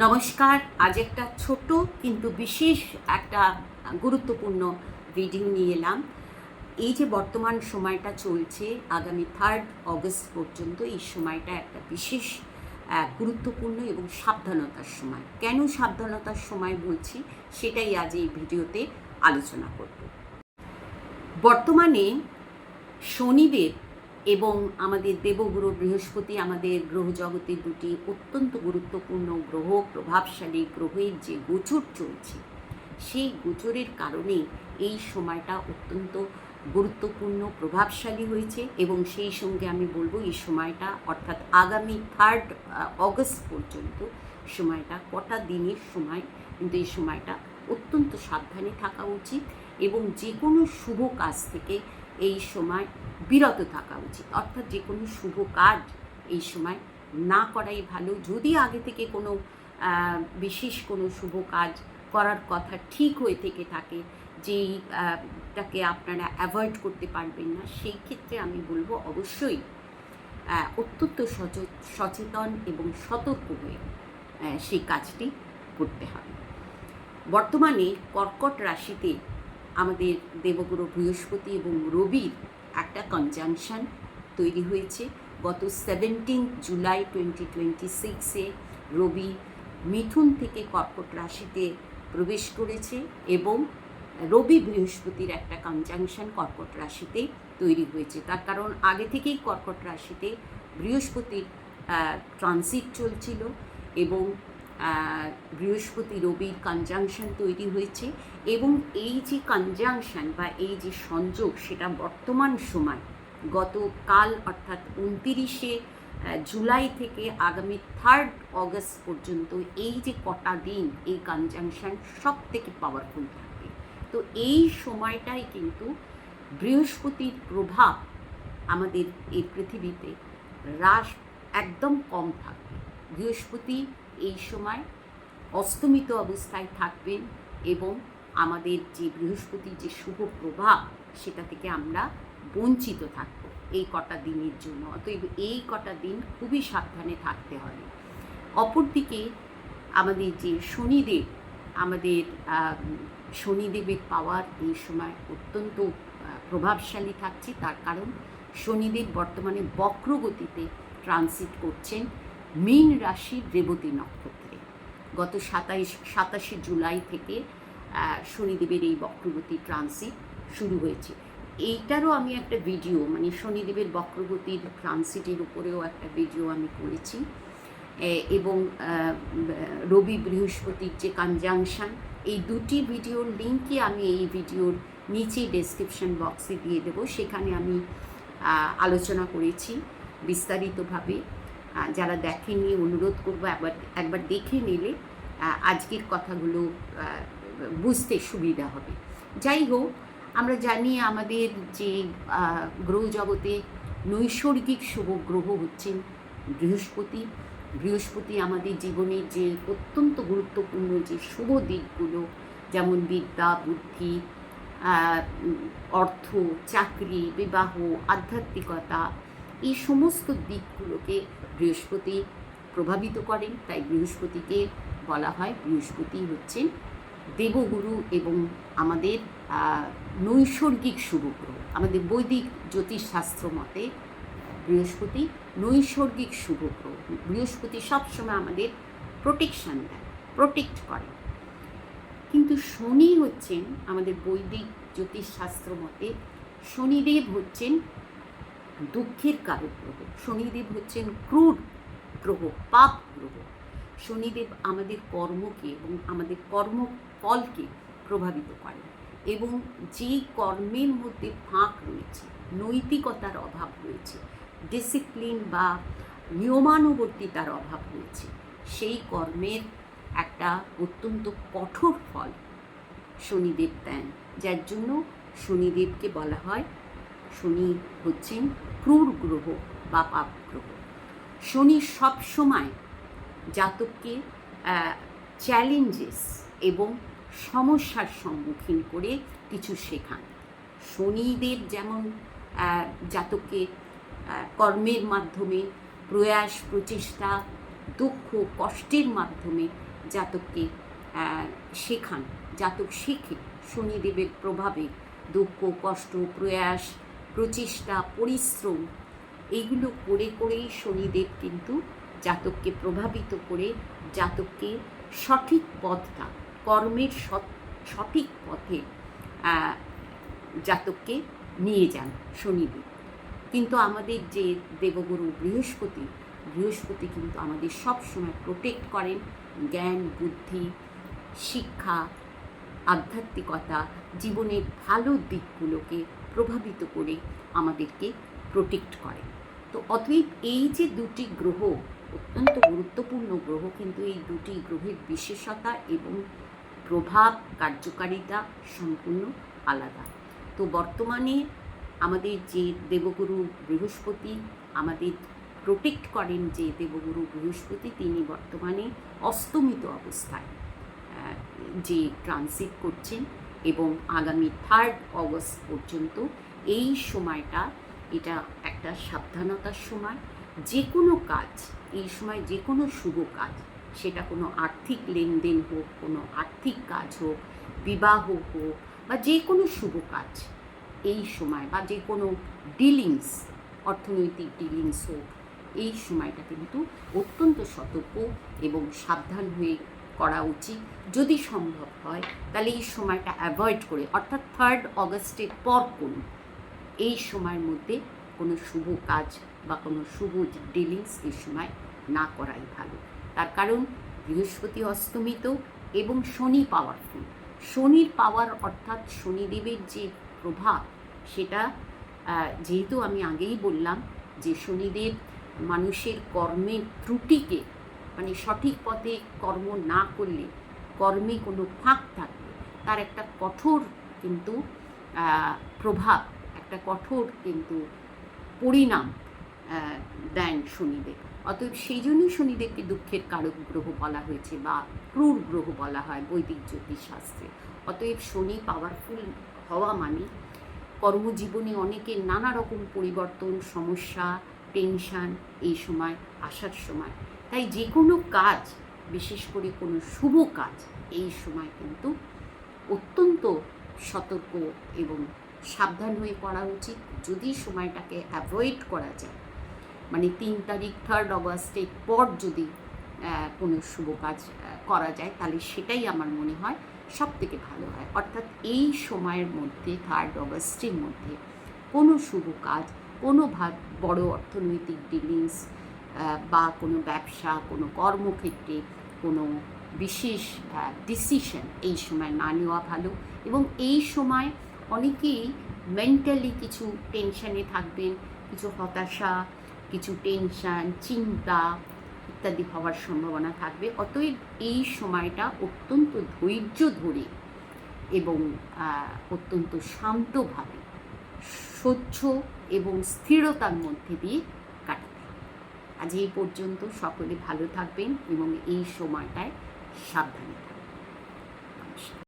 নমস্কার। আজ একটা ছোট কিন্তু বিশেষ একটা গুরুত্বপূর্ণ ভিডিও নিয়ে এলাম। এই যে বর্তমান সময়টা চলছে আগামী 3 অগস্ট পর্যন্ত, এই সময়টা একটা বিশেষ গুরুত্বপূর্ণ এবং সাবধানতার সময়। কেন সাবধানতার সময় বলছি সেটাই আজ এই ভিডিওতে আলোচনা করব। বর্তমানে শনিদেব এবং আমাদের দেবগুরু বৃহস্পতি, আমাদের গ্রহজগতের দুটি অত্যন্ত গুরুত্বপূর্ণ গ্রহ, প্রভাবশালী গ্রহের যে গোচর চলছে, সেই গোচরের কারণে এই সময়টা অত্যন্ত গুরুত্বপূর্ণ, প্রভাবশালী হয়েছে। এবং সেই সঙ্গে আমি বলবো এই সময়টা অর্থাৎ আগামী 3 অগস্ট পর্যন্ত সময়টা কটা দিনের সময়, কিন্তু এই সময়টা অত্যন্ত সাবধানে থাকা উচিত এবং যে কোনো শুভ কাজ থেকে এই সময় বিরত থাকা উচিত। অর্থাৎ যে কোনো শুভ কাজ এই সময় না করাই ভালো। যদি আগে থেকে কোনো বিশেষ কোনো শুভ কাজ করার কথা ঠিক হয়ে থেকে থাকে, যেইটাকে আপনারা অ্যাভয়েড করতে পারবেন না, সেই ক্ষেত্রে আমি বলবো অবশ্যই অত্যন্ত সচেতন এবং সতর্ক হয়ে সেই কাজটি করতে হবে। বর্তমানে কর্কট রাশিতে আমাদের দেবগুরু বৃহস্পতি এবং রবির একটা কনজাংশন তৈরি হয়েছে। গত 17 জুলাই 2026-এ রবি মিথুন থেকে কর্কট রাশিতে প্রবেশ করেছে এবং রবি বৃহস্পতির একটা কনজাংশন কর্কট রাশিতে তৈরি হয়েছে। তার কারণ আগে থেকেই কর্কট রাশিতে বৃহস্পতির ট্রানজিট চলছিল এবং বৃহস্পতি রবির কনজাংশন তৈরি হয়েছে এবং এই যে কনজাংশন বা এই যে সংযোগ, সেটা বর্তমান সময় গতকাল অর্থাৎ 29শে জুলাই থেকে আগামী 3 অগস্ট পর্যন্ত এই যে কটা দিন এই কনজাংশন সব থেকে পাওয়ারফুল থাকবে। তো এই সময়টাই কিন্তু বৃহস্পতির প্রভাব আমাদের এই পৃথিবীতে হ্রাস একদম কম থাকবে। বৃহস্পতি এই সময় অস্তমিত অবস্থায় থাকবেন এবং আমাদের যে বৃহস্পতির যে শুভ প্রভাব, সেটা থেকে আমরা বঞ্চিত থাকব এই কটা দিনের জন্য। অতএব এই কটা দিন খুবই সাবধানে থাকতে হবে। অপরদিকে আমাদের যে শনিদেব, আমাদের শনিদেবের পাওয়ার এই সময় অত্যন্ত প্রভাবশালী থাকছে। তার কারণ শনিদেব বর্তমানে বক্রগতিতে ট্রানজিট করছেন মীন রাশির রেবতী নক্ষত্রে। গত 27শে জুলাই থেকে শনিদেবের এই বক্রগতি ট্রানজিট শুরু হয়েছে। এইটারও আমি একটা ভিডিও, মানে শনিদেবের বক্রগতির ট্রানজিটের উপরেও একটা ভিডিও আমি করেছি এবং রবি বৃহস্পতির যে কনজাংশন, এই দুটি ভিডিওর লিঙ্কই আমি এই ভিডিওর নিচে ডেসক্রিপশন বক্সে দিয়ে দেব। সেখানে আমি আলোচনা করেছি বিস্তারিতভাবে। যারা দেখেননি অনুরোধ করবো একবার দেখে নিলে আজকের কথাগুলো বুঝতে সুবিধা হবে। যাই হোক, আমরা জানি আমাদের যে গ্রহজগতে নৈসর্গিক শুভ গ্রহ হচ্ছেন বৃহস্পতি। বৃহস্পতি আমাদের জীবনের যে অত্যন্ত গুরুত্বপূর্ণ যে শুভ দিকগুলো, যেমন বিদ্যা, বুদ্ধি, অর্থ, চাকরি, বিবাহ, আধ্যাত্মিকতা, এই সমস্ত দিকগুলোকে বৃহস্পতি প্রভাবিত করেন। তাই বৃহস্পতিকে বলা হয়, বৃহস্পতি হচ্ছেন দেবগুরু এবং আমাদের নৈসর্গিক শুভ গ্রহ। আমাদের বৈদিক জ্যোতিষশাস্ত্র মতে বৃহস্পতি নৈসর্গিক শুভ গ্রহ। বৃহস্পতি সবসময় আমাদের প্রোটেকশন দেয়, প্রোটেক্ট করে। কিন্তু শনি হচ্ছেন আমাদের বৈদিক জ্যোতিষশাস্ত্র মতে, শনিদেব হচ্ছেন দুঃখের কারক গ্রহ। শনিদেব হচ্ছেন ক্রূর গ্রহ, পাপ গ্রহ। শনিদেব আমাদের কর্মকে এবং আমাদের কর্মফলকে প্রভাবিত করে এবং যেই কর্মের মধ্যে ফাঁক রয়েছে, নৈতিকতার অভাব রয়েছে, ডিসিপ্লিন বা নিয়মানুবর্তিতার অভাব রয়েছে, সেই কর্মের একটা অত্যন্ত কঠোর ফল শনিদেব দেন। যার জন্য শনিদেবকে বলা হয়, শনি হচ্ছেন ক্রূর গ্রহ বা পাপ গ্রহ। শনি সবসময় জাতককে চ্যালেঞ্জেস এবং সমস্যার সম্মুখীন করে কিছু শেখান। শনিদেব যেমন জাতককে কর্মের মাধ্যমে প্রয়াস, প্রচেষ্টা দুঃখ কষ্টের মাধ্যমে জাতককে শেখান, জাতক শেখে শনিদেবের প্রভাবে। দুঃখ কষ্ট প্রয়াস প্রচেষ্টা পরিশ্রম এইগুলো করে করেই শনিদেব কিন্তু জাতককে প্রভাবিত করে জাতককে সঠিক পথটা কর্মের সঠিক পথে জাতককে নিয়ে যান শনিদেব। কিন্তু আমাদের যে দেবগুরু বৃহস্পতি কিন্তু আমাদের সব সময় প্রোটেক্ট করেন, জ্ঞান বুদ্ধি শিক্ষা আধ্যাত্মিকতা জীবনের ভালো দিকগুলোকে প্রভাবিত করে আমাদেরকে প্রোটেক্ট করে। তো অতএব এই যে দুটি গ্রহ অত্যন্ত গুরুত্বপূর্ণ গ্রহ, কিন্তু এই দুটি গ্রহের বিশেষতা এবং প্রভাব কার্যকারিতা সম্পূর্ণ আলাদা। তো বর্তমানে আমাদের যে দেবগুরু বৃহস্পতি আমাদের প্রোটেক্ট করেন, যে দেবগুরু বৃহস্পতি তিনি বর্তমানে অস্তমিত অবস্থায় যে ট্রানজিট করছেন এবং আগামী 3 অগস্ট পর্যন্ত এই সময়টা এটা একটা সাবধানতার সময়। যে কোনো কাজ এই সময়, যে কোনো শুভ কাজ, সেটা কোনো আর্থিক লেনদেন হোক, কোনো আর্থিক কাজ হোক, বিবাহ হোক বা যে কোনো শুভ কাজ এই সময়, বা যে কোনো ডিলিংস অর্থনৈতিক ডিলিংস হোক, এই সময়টা কিন্তু অত্যন্ত সতর্ক এবং সাবধান হয়ে করা উচিত। যদি সম্ভব হয় তাহলে এই সময়টা অ্যাভয়েড করে, অর্থাৎ 3 অগস্টের পর করুন। এই সময়ের মধ্যে কোনো শুভ কাজ বা কোনো শুভ ডিলিংস এই সময় না করাই ভালো। তার কারণ বৃহস্পতি অস্তমিত এবং শনি পাওয়ারফুল। শনির পাওয়ার অর্থাৎ শনিদেবের যে প্রভাব, সেটা যেহেতু আমি আগেই বললাম যে শনিদেব মানুষের কর্মের ত্রুটিকে, মানে সঠিক পথে কর্ম না করলে, কর্মে কোনো ফাঁক থাকলে তার একটা কঠোর কিন্তু প্রভাব, একটা কঠোর কিন্তু পরিণাম দেন শনিদেব। অতএব সেই জন্যই শনিদেবকে দুঃখের কারক গ্রহ বলা হয়েছে বা ক্রূর গ্রহ বলা হয় বৈদিক জ্যোতিষশাস্ত্রে। অতএব শনি পাওয়ারফুল হওয়া মানে কর্মজীবনে অনেকের নানা রকম পরিবর্তন সমস্যা টেনশান এই সময় আসার সময়। তাই যে কোনো কাজ, বিশেষ করে কোনো শুভ কাজ এই সময় কিন্তু অত্যন্ত সতর্ক এবং সাবধান হয়ে করা উচিত। যদি সময়টাকে অ্যাভয়েড করা যায়, মানে 3 তারিখ 3 অগস্টের পর যদি কোনো শুভ কাজ করা যায়, তাহলে সেটাই আমার মনে হয় সব থেকে ভালো হয়। অর্থাৎ এই সময়ের মধ্যে 3 অগস্টের মধ্যে কোনো শুভ কাজ, কোনো বড় অর্থনৈতিক ডিলিংস বা কোনো ব্যবসা, কোনো কর্মক্ষেত্রে কোনো বিশেষ ডিসিশন এই সময় না নেওয়া ভালো। এবং এই সময় অনেকেই মেন্টালি কিছু টেনশানে থাকবেন, কিছু হতাশা, কিছু টেনশান চিন্তা ইত্যাদি হওয়ার সম্ভাবনা থাকবে। অতএব এই সময়টা অত্যন্ত ধৈর্য ধরে এবং অত্যন্ত শান্তভাবে স্বচ্ছ এবং স্থিরতার মধ্যে দিয়ে কাটাতে হবে। আজ এই পর্যন্ত। সকলে ভালো থাকবেন এবং এই সময়টায় সাবধানে থাকবেন। নমস্কার।